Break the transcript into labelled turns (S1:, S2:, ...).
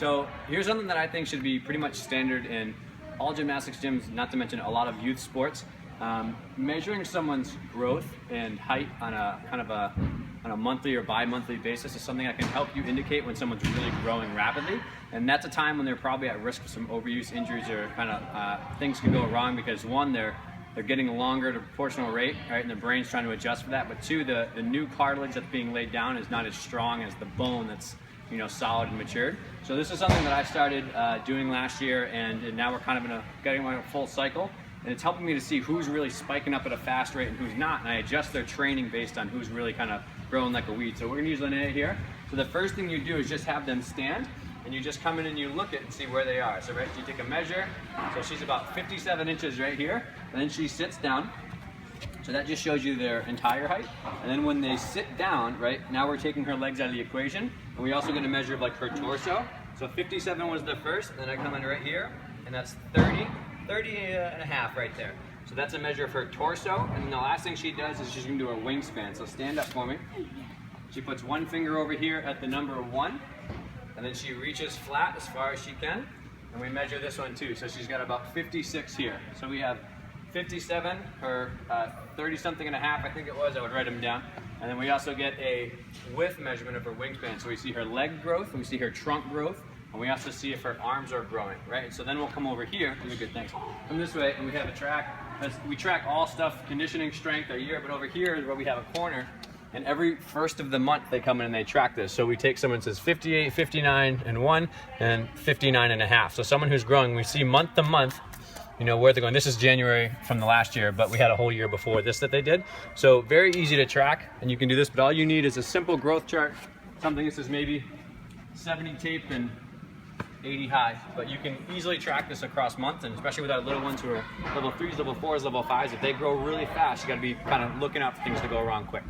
S1: So here's something that I think should be pretty much standard in all gymnastics gyms, not to mention a lot of youth sports. Measuring someone's growth and height on a monthly or bi-monthly basis is something that can help you indicate when someone's really growing rapidly. And that's a time when they're probably at risk of some overuse injuries, or things can go wrong because one, they're getting longer at a proportional rate, right? And the brain's trying to adjust for that. But two, the new cartilage that's being laid down is not as strong as the bone that's solid and matured. So this is something that I started doing last year, and now we're kind of getting a full cycle. And it's helping me to see who's really spiking up at a fast rate and who's not, and I adjust their training based on who's really kind of growing like a weed. So we're gonna use Linnea here. So the first thing you do is just have them stand, and you just come in and you look at and see where they are. So right, you take a measure. So she's about 57 inches right here, and then she sits down. So that just shows you their entire height. And then when they sit down, right, now we're taking her legs out of the equation, and we also get a measure of like her torso. So 57 was the first, and then I come in right here, and that's 30 and a half right there. So that's a measure of her torso. And then the last thing she does is she's gonna do a wingspan. So stand up for me. She puts one finger over here at the number 1, and then she reaches flat as far as she can. And we measure this one too. So she's got about 56 here. So we have 57, her 30 something and a half, I think it was. I would write them down. And then we also get a width measurement of her wingspan. So we see her leg growth, we see her trunk growth, and we also see if her arms are growing, right? So then we'll come over here, good, thanks. Come this way, and we have a track. We track all stuff, conditioning, strength, a year, but over here is where we have a corner, and every first of the month they come in and they track this. So we take someone that says 58, 59 and 1, and 59 and a half. So someone who's growing, we see month to month, where they're going. This is January from the last year, but we had a whole year before this that they did. So very easy to track, and you can do this, but all you need is a simple growth chart, something that says maybe 70 tape and 80 high, but you can easily track this across months, and especially with our little ones who are level 3s, level 4s, level 5s, if they grow really fast, you gotta be kind of looking out for things to go wrong quick.